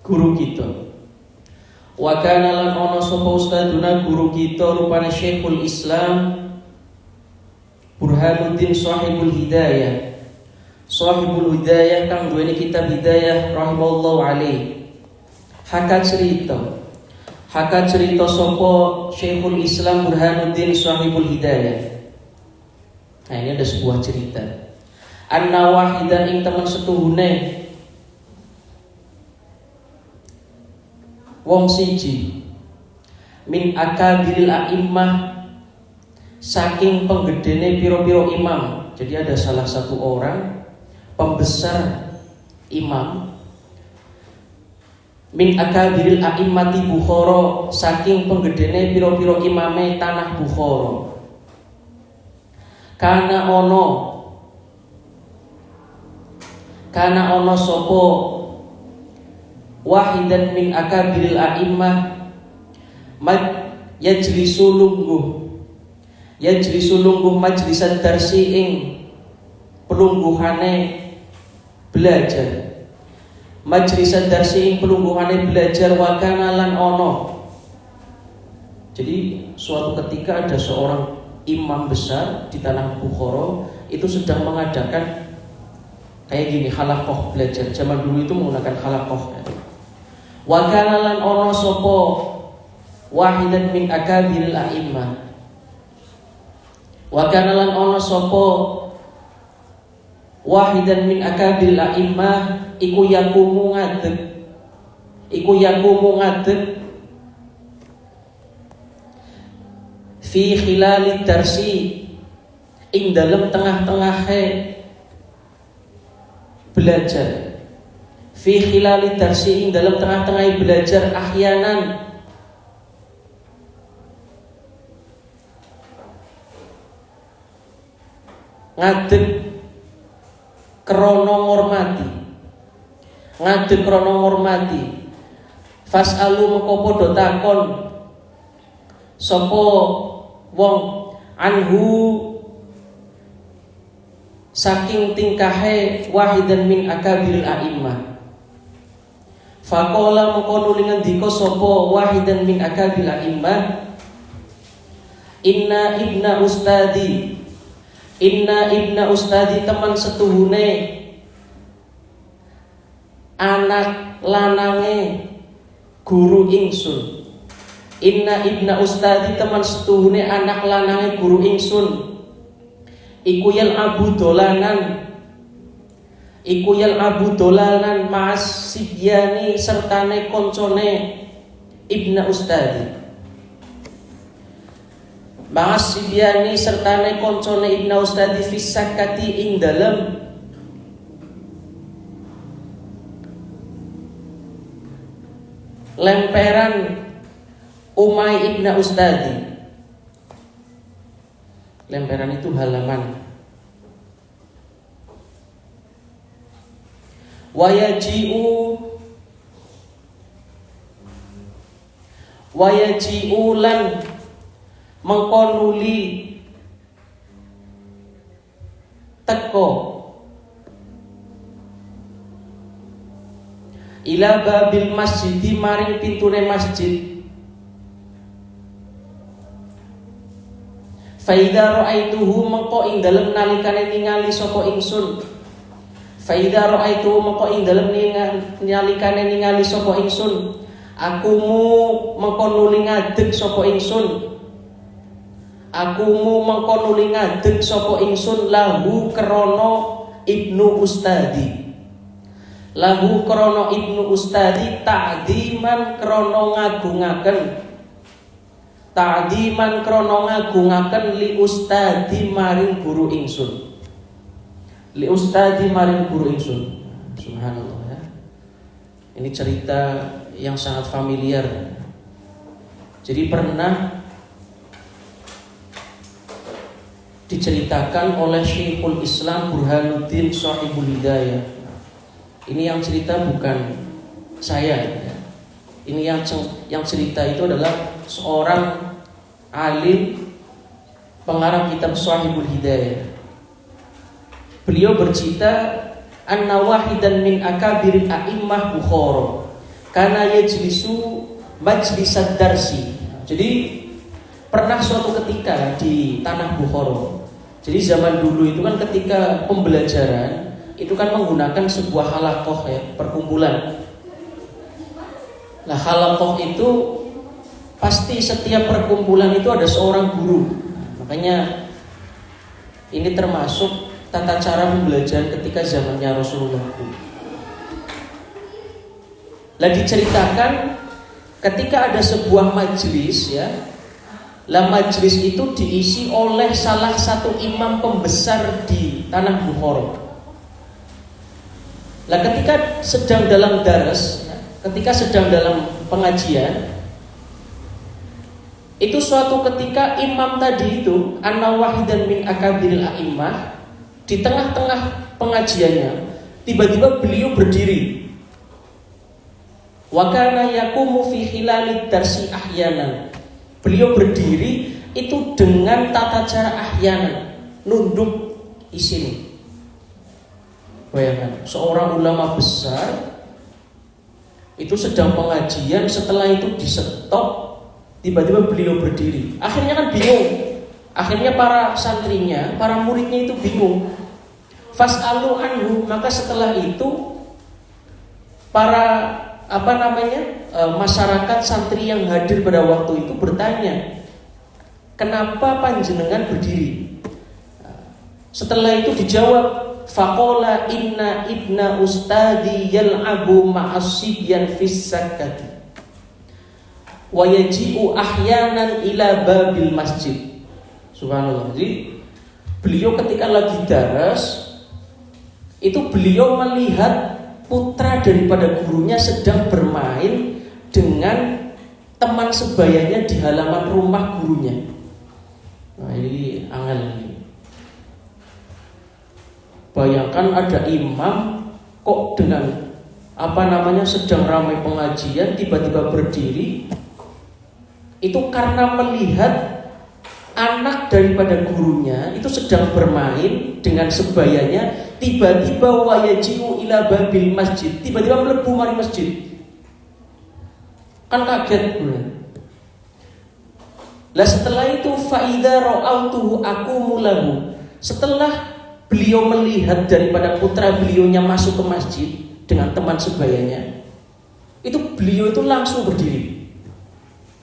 guru kita. Wa kana lan ana sapa ustaduna guru kita rupane Syekhul Islam Burhanuddin Shahibul Hidayah. Shahibul Hidayah kang duweni kitab Hidayah rahimallahu alaih. Haka cerita sapa Syekhul Islam Burhanuddin Shahibul Hidayah. Nah, ini ada sebuah cerita. Anna wahidan ing teman setuhune wong siji min akabiril a'immah saking penggedene piro-piro imam. Jadi ada salah satu orang pembesar imam min akabiril a'immati Bukhara saking penggedene piro-piro imame tanah Bukhara. Kana ono sopo wahidan min akabiril a'immah yajlisu lungguh majlisan darsi ing pelungguhane belajar. Majlisan darsi ing pelungguhane belajar wa kana lan ono. Jadi suatu ketika ada seorang imam besar di tanah Bukhara itu sedang mengadakan kayak gini halaqah belajar. Zaman dulu itu menggunakan halaqah. Wa kana lan ono sapa wahidan min akabiril a'immah. Wa kana lan ono sapa wahidan min akabiril a'immah iku yakumu ngadeg fi khilalid darsi ing dalam tengah-tengahnya belajar. Fi khilalid darsi ing dalam tengah-tengahnya belajar ahyanan ngadeg krono ngormati fasalu mengko padha takon sapa wong anhu saking tingkahe wahidan min akabiril a'immah. Faqala mengko nuli ngendika sapa wahidan min akabiril a'immah, inna ibna ustadi teman setuhune anak lanange guru ingsun. Inna ibna ustadi teman setuhune anak lanange guru ingsun iku yal abu dolanan mas sibyani sertane koncone ibna ustadi. Mas sibyani sertane koncone ibna ustadi fisakati ing dalem lemperan Umay ibna ustadi. Lemperan itu halaman. Wayaji'u lan mengkonuli teko ila babil masjidi maring pintune masjid. Faida ra'aituhu mengko ing dalem nalikane ningali sapa ingsun. Faida ra'aituhu mengko ing dalem nalikane ningali sapa ingsun. Akumu mengko nuli ngadeg sapa ingsun. Lahu krana ibnu ustadi ta'diman krana ngagungaken li ustadi maring guru ingsun. Subhanallah ya. Ini cerita yang sangat familiar. Jadi pernah diceritakan oleh Syekhul Islam Burhanuddin Shahibul Hidayah. Ini yang cerita bukan saya ya. Ini yang cerita itu adalah seorang alim pengarang kitab Shahibul Hidayah. Beliau bercerita anna wahidan min akabirin a'immah Bukhara. kana yajlisu majlisad darsi. Jadi pernah suatu ketika di tanah Bukhara. Jadi zaman dulu itu kan ketika pembelajaran itu kan menggunakan sebuah halaqah ya, perkumpulan. Nah, halaqah itu pasti setiap perkumpulan itu ada seorang guru. Makanya ini termasuk tata cara pembelajaran ketika zamannya Rasulullah. Lah diceritakan ketika ada sebuah majelis ya. Lah majelis itu diisi oleh salah satu imam pembesar di tanah Bukhara. Lah ketika sedang dalam daras, ketika sedang dalam pengajian, itu suatu ketika imam tadi itu anna wahidan min akabiril a'immah, di tengah-tengah pengajiannya tiba-tiba beliau berdiri. Wa kana yaqumu fi khilalid darsi ahyanan. Beliau berdiri itu dengan tata cara ahyanan, nunduk di sini. Bayangkan, seorang ulama besar itu sedang pengajian, setelah itu di stop, tiba-tiba beliau berdiri. Akhirnya kan bingung. Akhirnya para santrinya, para muridnya itu bingung. Fas'alu anhu, maka setelah itu para masyarakat santri yang hadir pada waktu itu bertanya, kenapa panjenengan berdiri? Setelah itu dijawab, faqala inna ibna ustadi yal'abu ma'asibyan fis sakati wa yaji'u ahyanan ila babil masjid. Subhanallah. Jadi beliau ketika lagi daras itu beliau melihat putra daripada gurunya sedang bermain dengan teman sebayanya di halaman rumah gurunya. Nah, ini angel. Bayangkan ada imam kok dengan sedang ramai pengajian tiba-tiba berdiri. Itu karena melihat anak daripada gurunya itu sedang bermain dengan sebayanya, tiba-tiba wayaji'u ila babil masjid, tiba-tiba melebu mari masjid. Kan kaget bener. Lah setelah itu faida ra'autuhu aqumu lahu. Setelah beliau melihat daripada putra beliaunya masuk ke masjid dengan teman sebayanya, itu beliau itu langsung berdiri.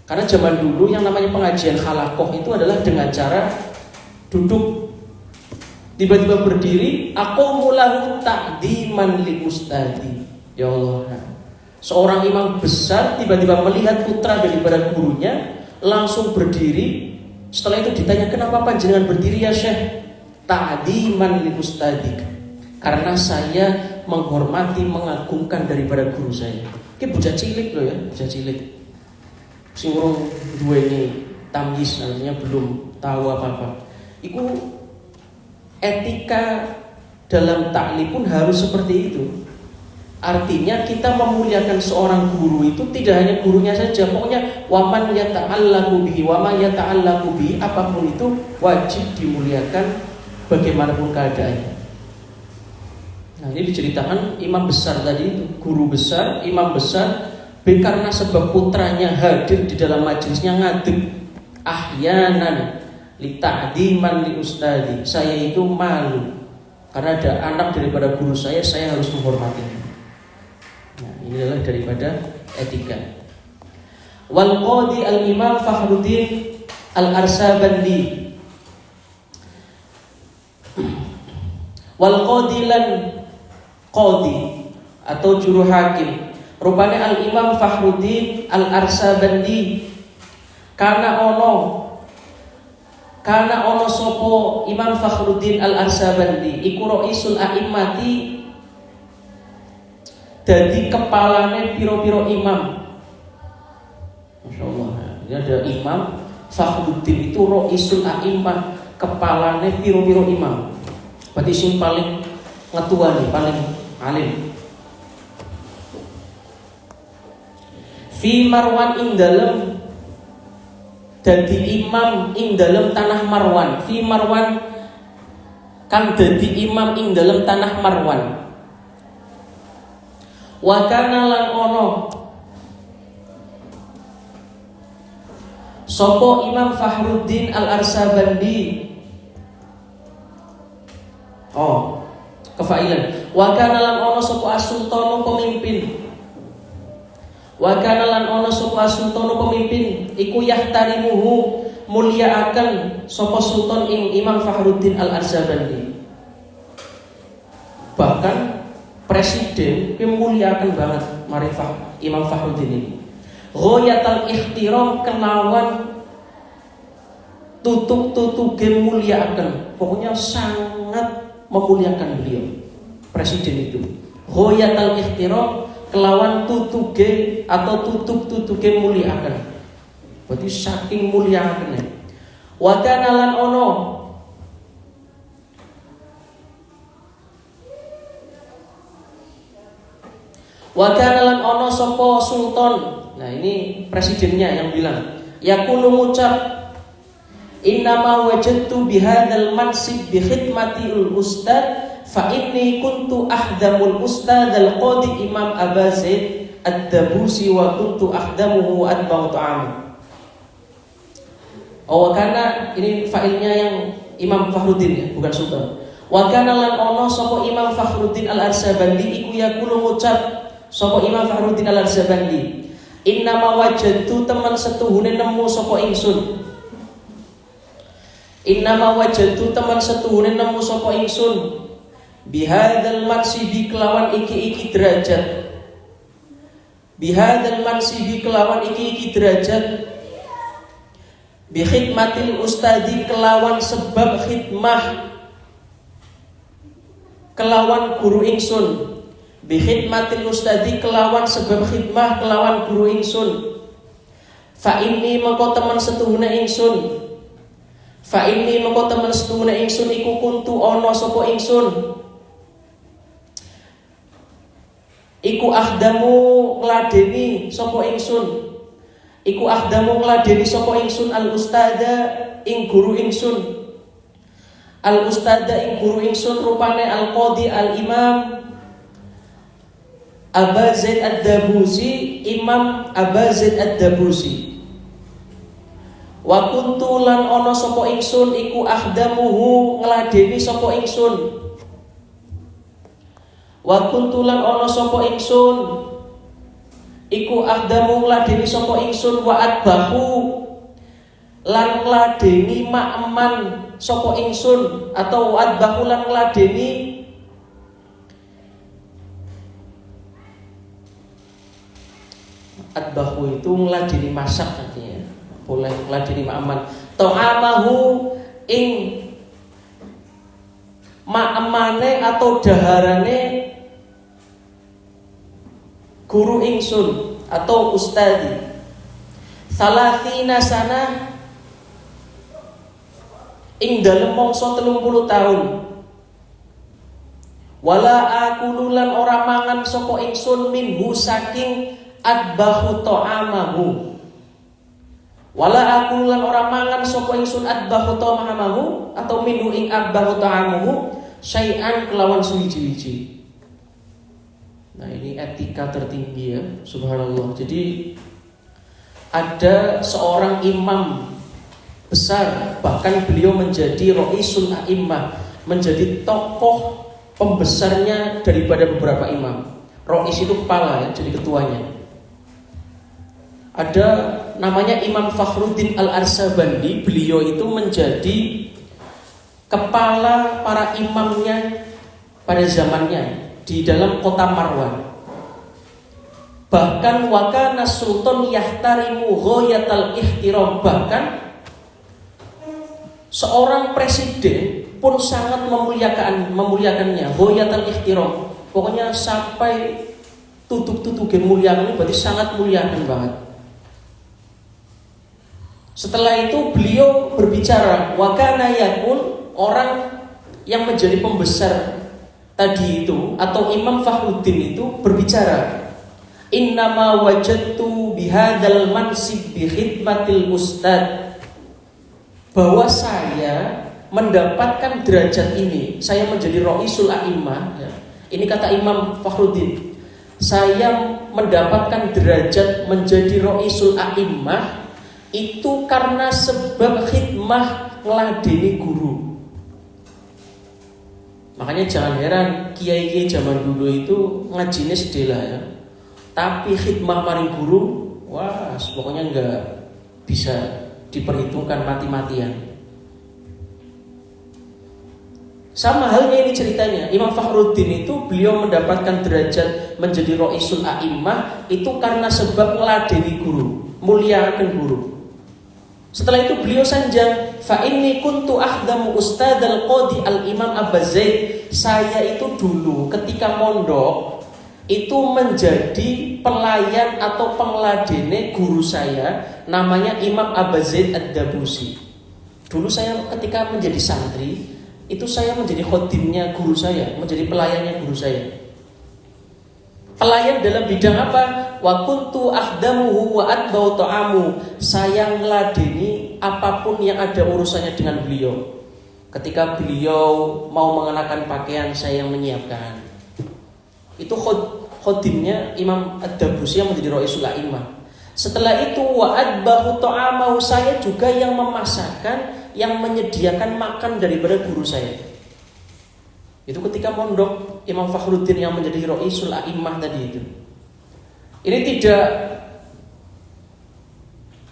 Karena zaman dulu yang namanya pengajian halaqah itu adalah dengan cara duduk. Tiba-tiba berdiri, aqumu lahu ta'diman li ustadi. Ya Allah. Seorang imam besar tiba-tiba melihat putra daripada gurunya langsung berdiri. Setelah itu ditanya, kenapa panjenengan berdiri ya Syekh? Ta'diman li ustadi. Karena saya menghormati, mengagungkan daripada guru saya. Ini bocah cilik loh ya, bocah cilik. Sing urung duweni tamyiz, artinya belum tahu apa-apa. Iku etika dalam ta'lim pun harus seperti itu. Artinya kita memuliakan seorang guru itu tidak hanya gurunya saja, pokoknya waman yata'allaqu bihi wa ma yata'allaqu bihi, apapun itu wajib dimuliakan bagaimanapun keadaannya. Nah, ini diceritakan imam besar tadi itu, guru besar, imam besar, karena sebab putranya hadir di dalam majelisnya ngadeg ahyanan li ta'diman li ustadi. Saya itu malu karena ada anak daripada guru saya harus menghormatinya. Nah, ini adalah daripada etika. Wal qadi al-imam Fakhruddin al-Arsabandi. Wal qadi lan qadi atau juru hakim. Rupanya al-imam Fakhruddin al-Arsabandi karena ono sopo Imam Fakhruddin al-Arsabandi iku raisul a'immati, dadi kepalane piro-piro imam. Masyaallah. Ini ada Imam Fakhruddin itu raisul a'immah, kepalane piro-piro imam. Berarti sing paling ngetua nih, paling alim. Fi Marwan ing dalem dadi imam ing dalem tanah Marwan. Fi Marwan kang dadi imam ing dalem tanah Marwan. Wa kana lan ono Sopo Imam Fakhruddin Al-Arsabandi. Oh, kefailan. Wa kana lan ono sopo asultanu pemimpin. Wa kana lan ono sopo asultanu pemimpin iku yahtarimuhu mulyaaken sopo sultan Imam Fakhruddin Al-Arsabandi. Bahkan presiden memuliakan banget marifah Imam Fakhruddin ini. Ghayatul ihtiram kelawan tutuk-tutuke muliakan. Pokoknya sangat memuliakan beliau presiden itu. Ghayatul ihtiram kelawan tutuke atau tutuk-tutuke muliakan. Berarti saking muliakannya. Wa kana lan ono wa kana lan ono sapa sultan. Nah, ini presidennya yang bilang, yaqulu ngucap, innama wajadtu bihadzal mansib bi khidmatil ustad fa inni kuntu ahdamul ustad al-qadi Imam Aba Zaid ad-Dabusi wa kuntu ahdamuhu wa atba'u ta'am. Oh, karena ini failnya yang Imam Fakhruddin ya, bukan sultan. Wa kana lan ono sapa Imam Fakhruddin Al-Arsabandi iku yaqulu ngucap sapa Imam Fakhruddin Al-Arsabandi, innama wajadtu teman setuhune nemu sapa ingsun. Innama wajadtu teman setuhune nemu sapa ingsun bihadzal mansibi kelawan iki derajat. Bihadzal mansibi kelawan iki derajat. Bi khidmatil ustadi kelawan sebab khidmah kelawan guru ingsun. Bi khidmatil ustadi kelawan sebab khidmah kelawan guru ingsun. Fa inni mengko teman setuhune ingsun. Fa inni mengko teman setuhune ingsun iku kuntu ana sapa ingsun. Iku ahdamu ngladeni sapa ingsun. Iku ahdamu ngladeni sapa ingsun al ustada ing guru ingsun. Al ustada ing guru ingsun rupane al qadi al imam Aba Zaid ad-Dabusi, Imam Aba Zaid ad-Dabusi. Wa kuntu lan ana sapa ingsun iku ahdamuhu ngladeni sapa ingsun. Wa kuntu lan ana sapa ingsun iku ahdamu ngladeni sapa ingsun wa atbahu lan ngladeni ma'man sapa ingsun atau wa atbahu lan ngladeni atbahu itu ngladeni masak artinya. Boleh ngladeni ma'man. Ta'amahu ing ma'amane atau daharane guru ingsun atau ustadi. Salathina sana ing dalem mangsa 30 tahun. Wala akululan ora mangan sapa ingsun minhu saking adbahu ta'amahu. Wala akululan ora mangan sapa ingsun adbahu ta'amahu atau minhu ing adbahu ta'amahu syai'an kelawan suwiji-wiji. Nah, ini etika tertinggi ya, subhanallah. Jadi ada seorang imam besar, bahkan beliau menjadi Ra'isul A'immah, menjadi tokoh pembesarnya daripada beberapa imam. Ra'is itu kepala ya, jadi ketuanya. Ada namanya Imam Fakhruddin Al-Arsabandi, beliau itu menjadi kepala para imamnya pada zamannya di dalam kota Marwan. Bahkan wakana sultan yahtarimu ghayatal ihtiram, bahkan seorang presiden pun sangat memuliakannya ghayatal ihtiram. Pokoknya sampai tutuk-tutuk muliakan, berarti sangat muliakan banget. Setelah itu beliau berbicara, wakana yakul, orang yang menjadi pembesar tadi itu atau Imam Fakhruddin itu berbicara, innama wajadtu bihadzal mansib bi khidmatil ustad, bahwa saya mendapatkan derajat ini, saya menjadi Ra'isul A'immah ya. Ini kata Imam Fakhruddin, saya mendapatkan derajat menjadi Ra'isul A'immah itu karena sebab khidmah ngeladeni guru. Makanya jangan heran kiai-kiai zaman dulu itu ngajinya sedela ya, tapi khidmah maring guru, wah pokoknya nggak bisa diperhitungkan mati-matian. Sama halnya ini ceritanya, Imam Fakhruddin itu beliau mendapatkan derajat menjadi Roisul A'immah itu karena sebab meladeni guru, muliakan guru. Setelah itu beliau sanjang, fa inni kuntu akhdamu ustadzal qadi al-imam Abu Zaid. Saya itu dulu ketika mondok itu menjadi pelayan atau pengladene guru saya, namanya Imam Abu Zaid Ad-Dabusi. Dulu saya ketika menjadi santri itu saya menjadi khodimnya guru saya, menjadi pelayannya guru saya. Pelayan dalam bidang apa? Wa kuntu akhdamuhu wa atba'u ta'amu. Saya meladeni apapun yang ada urusannya dengan beliau. Ketika beliau mau mengenakan pakaian, saya yang menyiapkan. Itu khodimnya Imam Ad-Dabusi yang menjadi Roisul A'immah. Setelah itu wa atba'u ta'amahu, saya juga yang memasakkan, yang menyediakan makan daripada guru saya. Itu ketika mondok Imam Fakhruddin yang menjadi Roisul A'immah tadi itu. Ini tidak,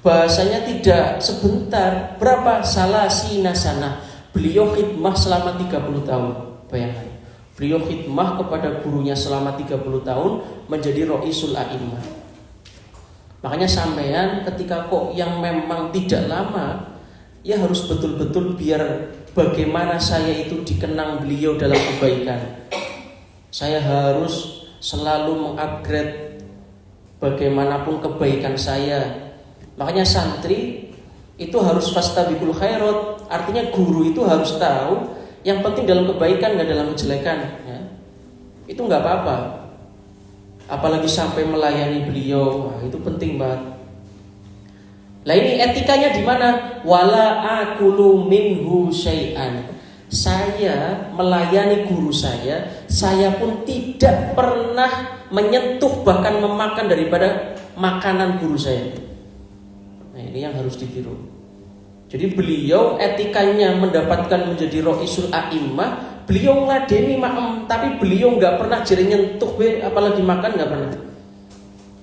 bahasanya tidak sebentar. Berapa? Salasina sana. Beliau khidmah selama 30 tahun. Bayangkan, beliau khidmah kepada gurunya selama 30 tahun menjadi Roisul A'immah. Makanya sampean ketika kok yang memang tidak lama, ya harus betul-betul biar bagaimana saya itu dikenang beliau dalam kebaikan. Saya harus selalu mengupgrade bagaimanapun kebaikan saya. Makanya santri itu harus fastabiqul khairat. Artinya guru itu harus tahu yang penting dalam kebaikan, nggak dalam kejelekan ya. Itu nggak apa-apa. Apalagi sampai melayani beliau, nah, itu penting banget. Lah ini etikanya di mana? Wala akulu minhu syai'an. Saya melayani guru saya pun tidak pernah menyentuh bahkan memakan daripada makanan guru saya. Nah, ini yang harus ditiru. Jadi beliau etikanya mendapatkan menjadi Roisul A'immah, beliau ngeladeni maem, tapi beliau nggak pernah jadi nyentuh apalagi makan, nggak pernah.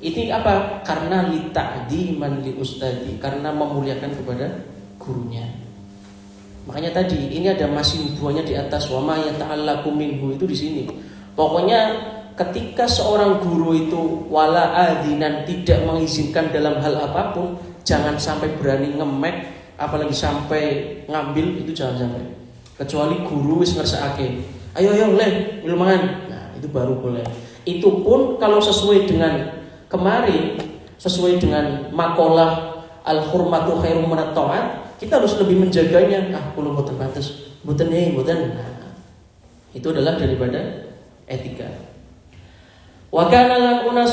Ini apa? Karena li ta'diman li ustadi, karena memuliakan kepada gurunya. Makanya tadi ini ada masih buahnya di atas wa ma yata'allaqu minhu itu di sini. Pokoknya ketika seorang guru itu wala adinan tidak mengizinkan dalam hal apapun, jangan sampai berani ngemek, apalagi sampai ngambil, itu jangan sampai. Kecuali guru wis ngersakake, ayo le ilmangan. Nah, itu baru boleh. Itu pun kalau sesuai dengan kemarin, sesuai dengan makalah al-hurmatu khairum minat ta'at, kita harus lebih menjaganya. Kulo mboten pantes, mboten. Nah, itu adalah daripada etika. Wa kana lan una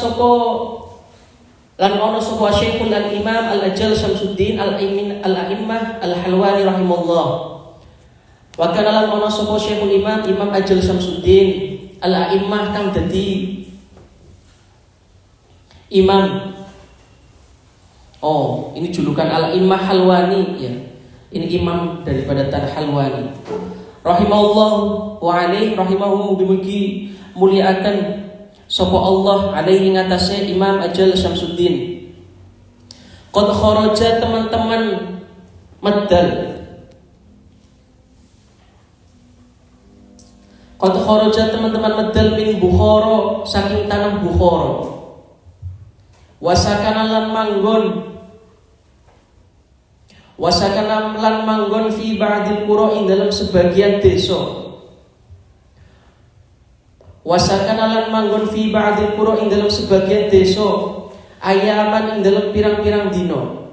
sapa Syekhul Imam Al-Ajal Syamsuddin Al-A'immah Al-Halwani rahimahullah. Wa kana lan una sapa Syekhul Imam Ajal Syamsuddin Al-A'immah kang dadi imam. Oh, ini julukan Al-Immah Halwani ya. Ini imam daripada Tan Halwani. Rahimahullah wa alaihi rahimahu mugi-mugi muliakan sapa Allah alaihi ngatasé Imam Ajal Syamsuddin. Qad kharaja teman-teman medal. Qad kharaja teman-teman medal min Bukhara, saking tanah Bukhara. Wasakana lan manggon fi ba'dil qura ing dalam sebagian desa. Wasakana lan manggon fi ba'dil qura ing dalam sebagian desa, ayaman ing dalam pirang-pirang dina.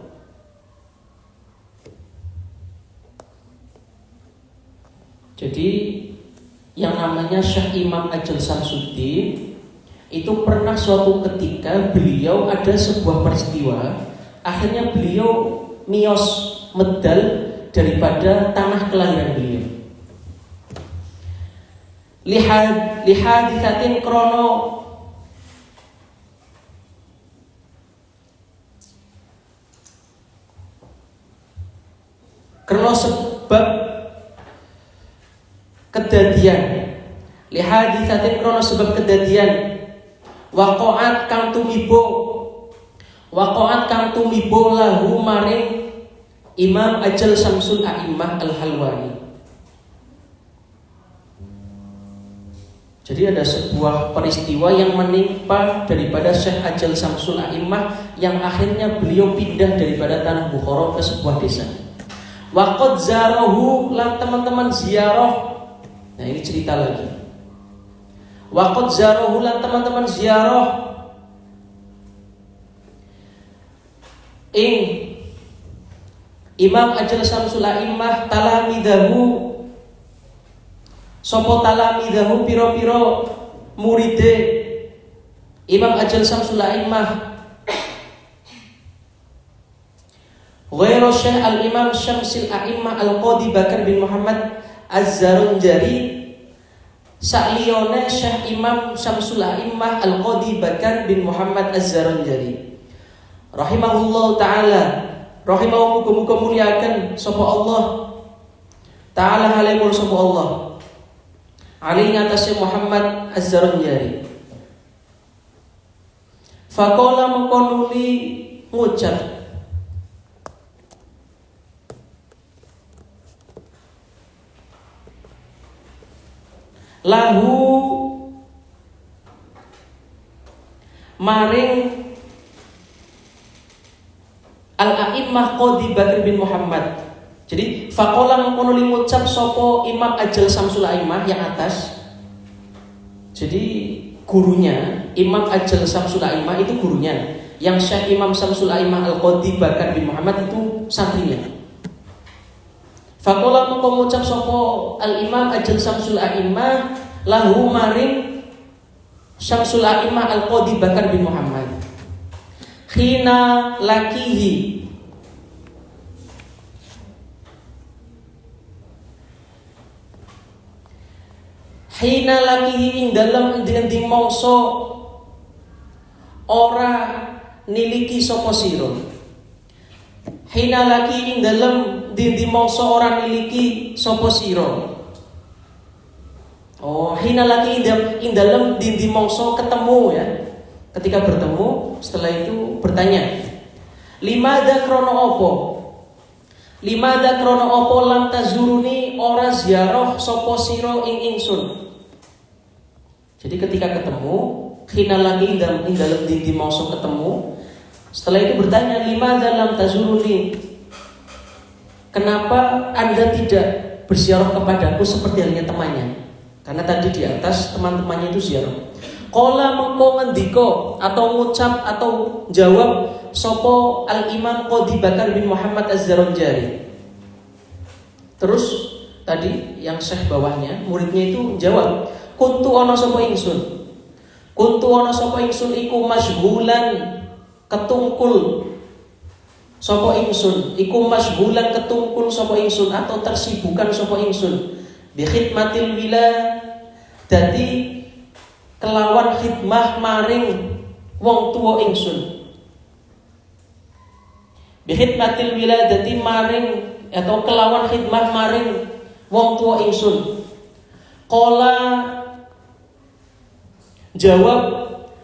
Jadi yang namanya Syekh Imam Ajal Syamsuddin itu pernah suatu ketika beliau ada sebuah peristiwa, akhirnya beliau miyos medal daripada tanah kelahiran beliau. Lihaditsatin krono Krana sebab kedadian, li haditsatin krana sebab kedadian, waqa'at kang tumibo lahu maring Imam Ajal Syamsul A'immah Al-Halwani. Jadi ada sebuah peristiwa yang menimpa daripada Syekh Ajal Syamsul A'immah yang akhirnya beliau pindah daripada tanah Bukhara ke sebuah desa. Waqad zarahu, lan teman-teman ziarah. Nah ini cerita lagi. Waqad zarahu, lan teman-teman ziarah Imam Ajal Syamsul A'immah talamidahu, sopo talamidahu piro-piro muride Imam Ajal Syamsul A'immah. Ghairu Syekh Al-Imam Syamsul A'immah Al-Qadi Bakar bin Muhammad Az-Zarunjari, sakliyone Syekh Imam Syamsul A'immah Al-Qadi Bakar bin Muhammad Az-Zarunjari rahimahullah ta'ala, rahimahum muga-muga muliakan sapa Allah ta'ala halimul sapa Allah alaihi atasnya Muhammad Az-Zarunjari. Faqala mengkonuli ngucap, lahu maring Al-A'immah Qadi Bakar bin Muhammad. Jadi faqala mengkono ngucap sapa Imam Ajal Syamsul A'immah yang atas. Jadi gurunya Imam Ajal Syamsul A'immah itu gurunya. Yang Syekh Imam Syamsul A'immah Al-Qadi Bakar bin Muhammad itu santrinya. Faqala mengkono ngucap sapa Al-Imam Ajal Syamsul A'immah lahu maring Syamsul A'immah Al-Qadi Bakar bin Muhammad. Khina lakihi, hina lakihi ing dalem endi-endi mangsa ora niliki sapa sira. Hina lakihi ing dalem endi-endi mangsa ora niliki sapa sira. Oh, hina lakihi ing dalem endi-endi mangsa ketemu ya. Ketika bertemu, setelah itu bertanya, limada krono opo? Limada krono opo lam tazuruni ora ziarah sapa sira ing ingsun. Jadi ketika ketemu, khina lagi dalam dindi mangsa ketemu, setelah itu bertanya, limada lam tazuruni? Kenapa Anda tidak berziarah kepadaku seperti halnya temannya? Karena tadi di atas teman-temannya itu ziarah. Qala mengko ngendika atau ngucap atau jawab sapa Al-Imam Qadi Bakar bin Muhammad Az-Zarunjari. Terus tadi yang syekh bawahnya muridnya itu jawab, kuntu ana sapa ingsun. Kuntu ana sapa ingsun iku masyghulan ketungkul sapa ingsun, iku masyghulan ketungkul sapa ingsun atau tersibukan sapa ingsun bi khidmatil wila, dadi kelawan khidmah maring wong tuwa ingsun. Bi khidmatil wiladati maring atau kelawan khidmah maring wong tuwa ingsun. Qala jawab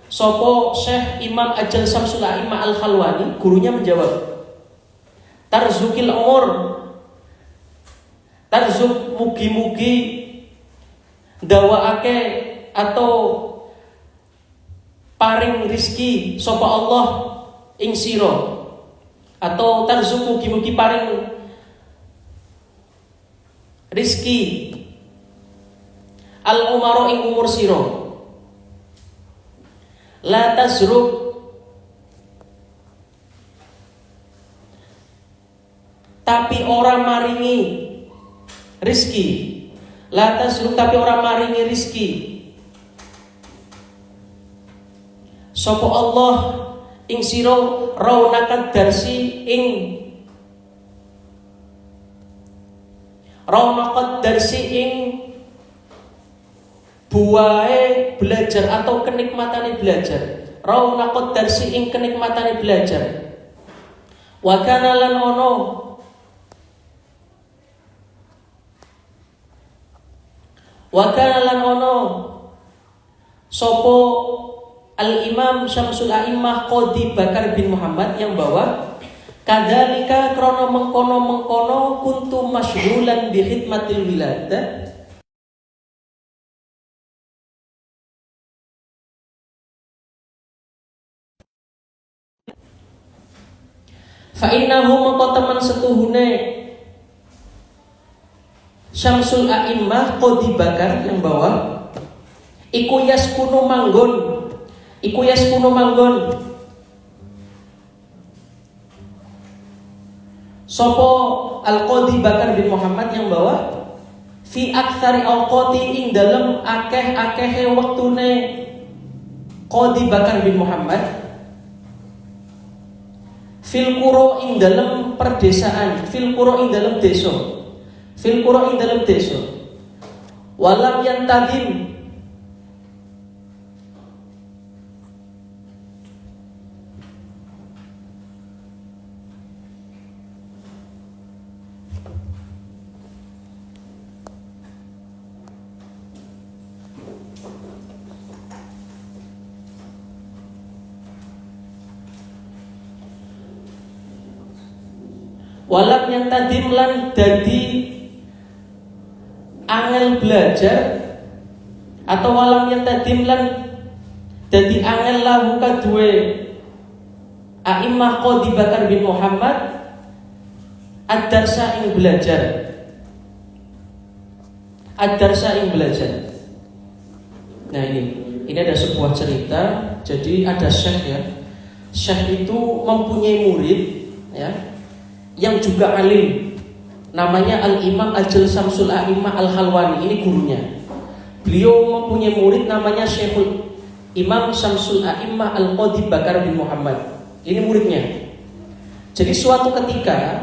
sapa Syekh Imam Ajal Syamsul A'immah Al-Halwani, gurunya menjawab, tarzukil umur, tarzuk mugi-mugi dawaake atau paring rizki sapa Allah ing sira, atau tarzuk mugi-mugi paring rizki al umaro ing umur sira. La tazruk, tapi ora maringi rizki. La tazruk, tapi ora maringi rizki sapa Allah ing sira raunakat darsi ing raunakat darsi ing buahe belajar atau kenikmatane belajar. Raunakat darsi ing kenikmatane belajar. Wa kana lan ono Wa kana lan ono sopo Al-Imam Syamsul A'immah Qadhi Bakar bin Muhammad yang bahwa kadzalika krono mengkono kuntu masyghulan bi khidmatil wilad. Fa innahu maqo teman setuhune Syamsul A'immah Qadhi Bakar yang bahwa iku yaskunu manggon sopo Al-Qadhi Bakar bin Muhammad yang bahwa fi aktsari awqati ing dalem akeh-akehe wektune Qadhi Bakar bin Muhammad fil qura ing dalem perdesaan, fil qura ing dalem desa walam yantadim walam yang tadi lan dadi angel belajar atau walam yang tadi lan dadi angel lahu kadue A'immah Qadhi Bakar bin Muhammad ad-darsa ing belajar Nah ini ada sebuah cerita. Jadi ada syekh ya. Syekh itu mempunyai murid ya, yang juga alim, namanya Al-Imam Ajal Syamsul A'immah Al-Halwani. Ini gurunya. Beliau mempunyai murid namanya Syekhul Imam Syamsul A'immah Al-Qadhi Bakar bin Muhammad. Ini muridnya. Jadi suatu ketika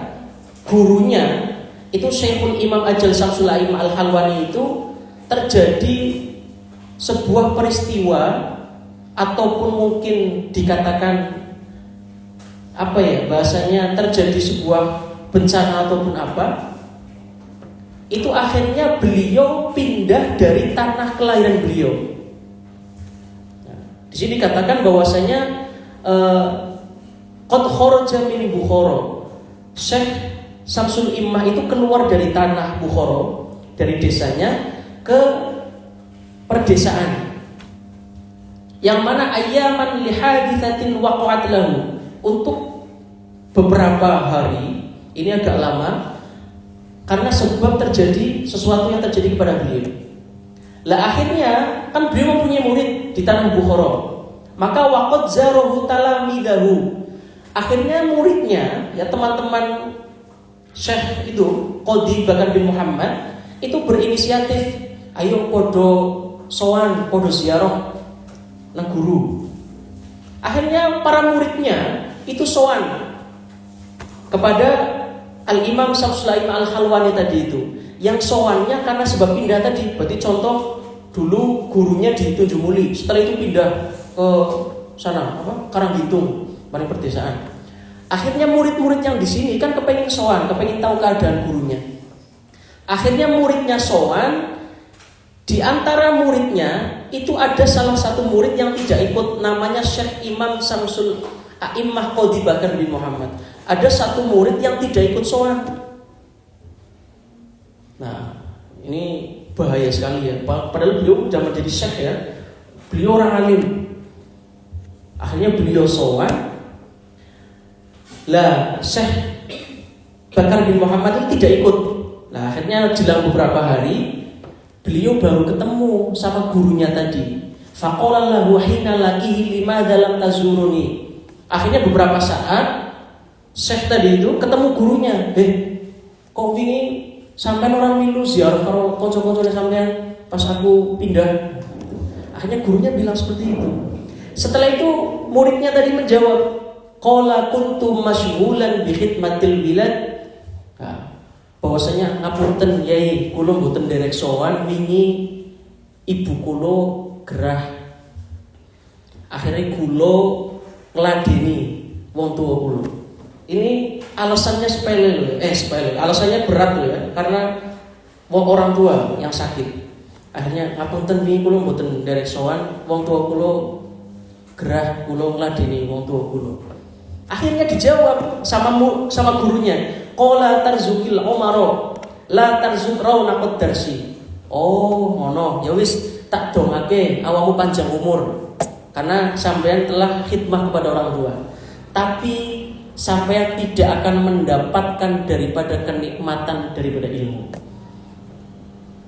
gurunya itu Syekhul Imam Ajal Syamsul A'immah Al-Halwani itu terjadi sebuah peristiwa ataupun mungkin dikatakan apa ya bahasanya, terjadi sebuah bencana ataupun apa, itu akhirnya beliau pindah dari tanah kelahiran beliau. Nah, di sini dikatakan bahwasanya qad kharaja min Bukhara. Syekh Syamsul Immah itu keluar dari tanah Bukhara, dari desanya ke perdesaan, yang mana ayyaman lihaditsatin waqa'at lahu, untuk beberapa hari. Ini agak lama karena sebab terjadi sesuatu yang terjadi kepada beliau. Lah akhirnya kan beliau mempunyai murid di tanah Bukhara, maka waqad zarahu talamidahu. Akhirnya muridnya ya, teman-teman Syekh itu Qadhi Bakar bin Muhammad itu berinisiatif, ayo podo sowan, podo ziarah nang guru. Akhirnya para muridnya itu sowan kepada Al-Imam Syamsul A'immah Al-Halwani tadi itu. Yang sowannya karena sebab pindah tadi. Berarti contoh dulu gurunya di Tunjung setelah itu pindah ke sana Karanggitung, paling perdesaan. Akhirnya murid-murid yang di sini kan kepengen sowan, kepengen tahu keadaan gurunya. Akhirnya muridnya sowan. Di antara muridnya itu ada salah satu murid yang tidak ikut, namanya Syekh Imam Syamsul A'immah Qadhi Bakar bin Muhammad. Ada satu murid yang tidak ikut sowan. Nah, ini bahaya sekali ya. Padahal beliau zaman jadi syekh ya, beliau orang alim. Akhirnya beliau sowan. Lah, Syekh Bakar bin Muhammad itu tidak ikut. Nah, akhirnya jelang beberapa hari beliau baru ketemu sama gurunya tadi. Faqala lahu hina laqihi limadza lam tazuruni. Akhirnya beberapa saat Syekh tadi itu ketemu gurunya. Kok wingi sampean orang milu ziarah karo kanca-kancane sampean pas aku pindah. Akhirnya gurunya bilang seperti itu. Setelah itu muridnya tadi menjawab, qala kuntu masyghulan bi khidmatil bilad. Bahwasanya ngapunten yai, kula mboten derek sowan wingi ibu kula gerah. Akhirnya kula ngladeni wong tua kula. Ini alasannya sepele, alasannya berat loh ya, karena orang tua yang sakit. Akhirnya ngapunten niki kula mboten nderek sowan, wong tua kula gerah kula ngladeni wong tua kula. Akhirnya dijawab sama gurunya, qala tarzukil umaro la tarzuk raunaqad darsi. Oh, ngono. Ya wis tak dongake awamu panjang umur karena sampean telah khidmah kepada orang tua. Tapi sampean tidak akan mendapatkan daripada kenikmatan daripada ilmu.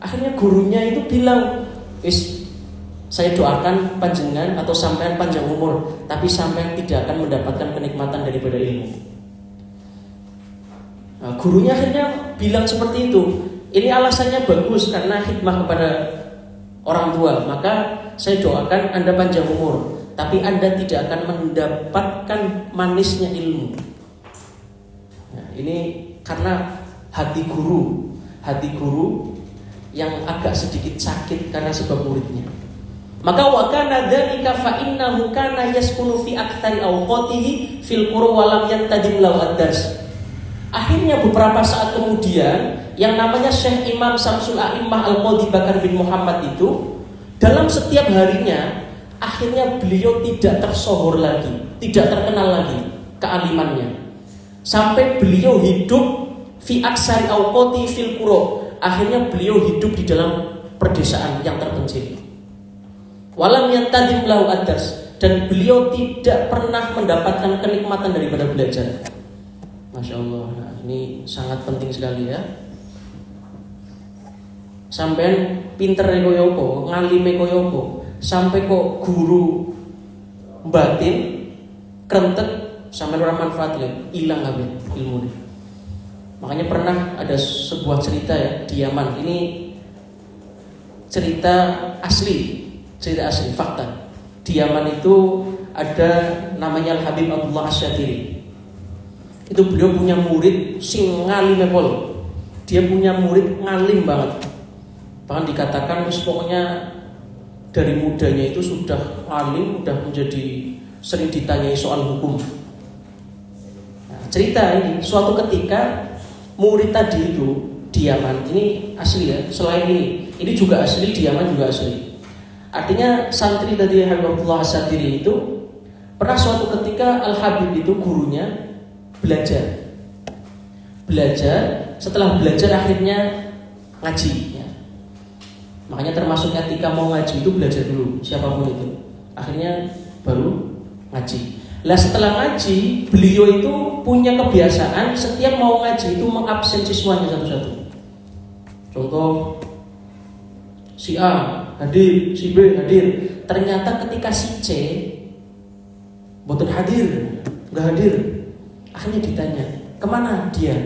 Akhirnya gurunya itu bilang, wis saya doakan panjenengan atau sampean panjang umur, tapi sampean tidak akan mendapatkan kenikmatan daripada ilmu. Nah, gurunya akhirnya bilang seperti itu. Ini alasannya bagus karena khidmah kepada orang tua. Maka saya doakan Anda panjang umur, tapi Anda tidak akan mendapatkan manisnya ilmu. Nah, ini karena hati guru yang agak sedikit sakit karena sebab muridnya. Maka wa kana dzalika fa innahu kana yaskunu fi aktsari awqatihi fil qura wa lam yantadim lahu ad-dars. Akhirnya beberapa saat kemudian yang namanya Syekh Imam Samsul A'immah Al-Qadhi Bakar bin Muhammad itu dalam setiap harinya akhirnya beliau tidak tersohor lagi, tidak terkenal lagi kealimannya. Sampai beliau hidup fi aksari awqati fil qura. Akhirnya beliau hidup di dalam perdesaan yang terpencil. Walam yantadim lahu ad-dars, dan beliau tidak pernah mendapatkan kenikmatan daripada belajar. Masya Allah, nah, ini sangat penting sekali ya. Sampean pinter koyo apa, ngalime koyo apa, sampai kok guru batin krentek sampean ora manfaat lho, ilang kabeh ilmune. Makanya pernah ada sebuah cerita ya di Yaman. Ini cerita asli, fakta. Di Yaman itu ada namanya Al-Habib Abdullah Asy-Syadzili. Itu beliau punya murid sing ngalim pol. Dia punya murid ngalim banget. Bahkan dikatakan pokoknya dari mudanya itu sudah ngalim, sudah menjadi sering ditanyai soal hukum. Nah, cerita ini suatu ketika murid tadi itu di Yaman, ini asli ya, selain ini juga asli, di Yaman juga asli. Artinya santri tadi Habibullah Asy-Syadzili itu pernah suatu ketika Al-Habib itu gurunya belajar, setelah belajar akhirnya ngaji ya. Makanya termasuk etika mau ngaji itu belajar dulu, siapapun itu. Akhirnya baru ngaji. Lah setelah ngaji, beliau itu punya kebiasaan setiap mau ngaji itu mengabsen siswanya satu-satu. Contoh, si A hadir, si B hadir. Ternyata ketika si C boten hadir, nggak hadir. Akhirnya ditanya, kemana dia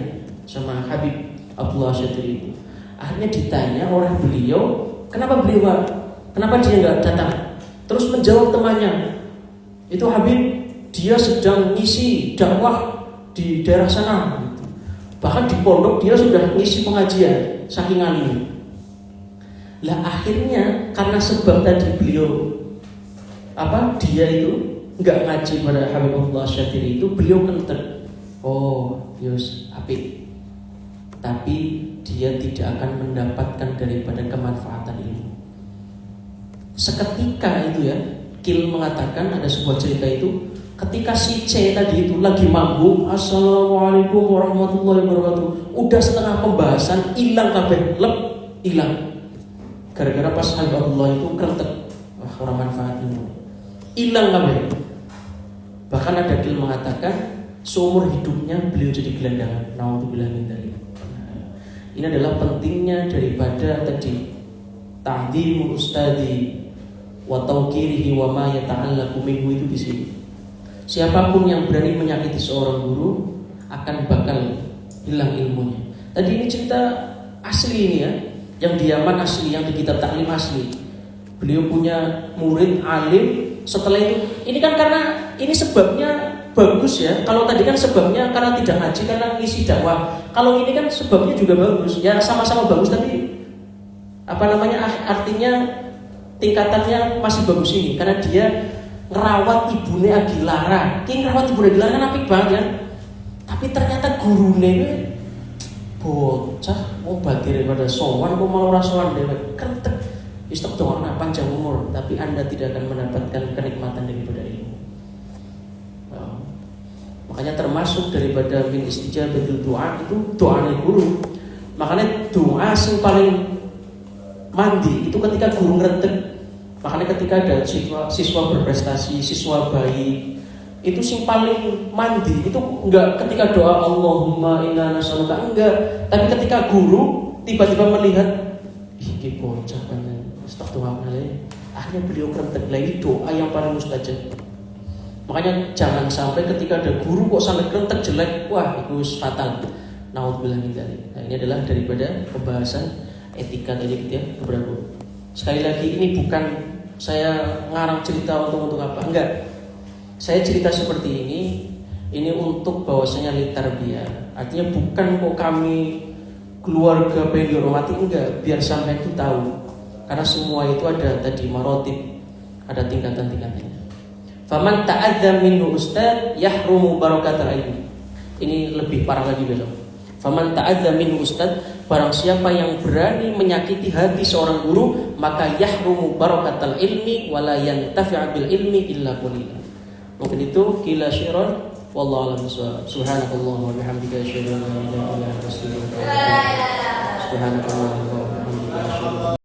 sama Habib Abdullah Asy-Syadzili. Akhirnya ditanya oleh beliau, kenapa dia nggak datang? Terus menjawab temannya, itu Habib dia sedang ngisi dakwah di daerah sana. Bahkan di pondok dia sudah ngisi pengajian saking alim. Lah akhirnya karena sebab tadi beliau dia itu nggak ngaji pada Habibullah Asy-Syadzili itu, beliau kentek. Oh, yus apik. Tapi dia tidak akan mendapatkan daripada kemanfaatan ilmu. Seketika itu ya, Kil mengatakan ada sebuah cerita itu, ketika si C tadi itu lagi mabuk, Assalamualaikum warahmatullahi wabarakatuh, udah setengah pembahasan hilang kabeh, hilang. Gara-gara pas Habibullah itu krentek, orang manfaat ilmu, hilang kabeh. Bahkan ada Kil mengatakan seumur hidupnya beliau jadi gelandangan. Naudzubillah min dzalik. Ini adalah pentingnya daripada tadi ta'dzimul ustadi wa tauqirihi wa ma yata'allaqu minhu itu di sini. Siapapun yang berani menyakiti seorang guru akan bakal hilang ilmunya. Tadi ini cerita asli ini ya, yang di Yaman asli, yang di kitab taklim asli. Beliau punya murid alim. Setelah itu, ini kan karena ini sebabnya bagus ya. Kalau tadi kan sebabnya karena tidak ngaji, karena ngisi dakwah. Kalau ini kan sebabnya juga bagus. Ya sama-sama bagus, tapi artinya tingkatannya masih bagus ini karena dia ngerawat ibune Agilara. Ki ngerawat ibune Agilara kan apik banget kan. Tapi ternyata gurune bocah obat daripada sowan kok malah ora sowan dhewe. Kentek. Istiqomah panjang umur, tapi Anda tidak akan mendapatkan kenikmatan daripada ilmu. Makanya termasuk daripada min istijabatul doa itu doa guru. Makanya doa yang paling mandi itu ketika guru ngerentek. Makanya ketika ada siswa berprestasi, siswa baik, itu sing paling mandi itu enggak ketika doa Allahumma inna nas'aluka, enggak, tapi ketika guru tiba-tiba melihat iki bocah panen astagfirullahaladzim, akhirnya beliau ngerentek lagi doa yang paling mustajab. Makanya jangan sampai ketika ada guru kok sampai kerentek jelek, wah itu fatal. Naudzubillah min dzalik. Nah, ini adalah daripada pembahasan etika tadi gitu ya, keberapa. Sekali lagi ini bukan saya ngarang cerita untuk apa, enggak. Saya cerita seperti ini untuk bahwasanya litarbiyah. Artinya bukan kok kami keluarga pengen dihormati, enggak, biar sampai itu tahu. Karena semua itu ada tadi marotib, ada tingkatan-tingkatannya. Faman ta'adza minhu ustad yahrumu barakatul ilmi. Ini lebih parah lagi besok. Faman ta'adza minhu ustad, barang siapa yang berani menyakiti hati seorang guru, maka yahrumu barakatul ilmi wala yantafi'u bil ilmi illa qalila. Mungkin itu qila syi'ran wallahu a'lam bishawab. Subhanakallahumma wa bihamdika asyhadu an la ilaha illa anta astaghfiruka wa atubu ilaik. Subhanakallahumma wa bihamdika asyhadu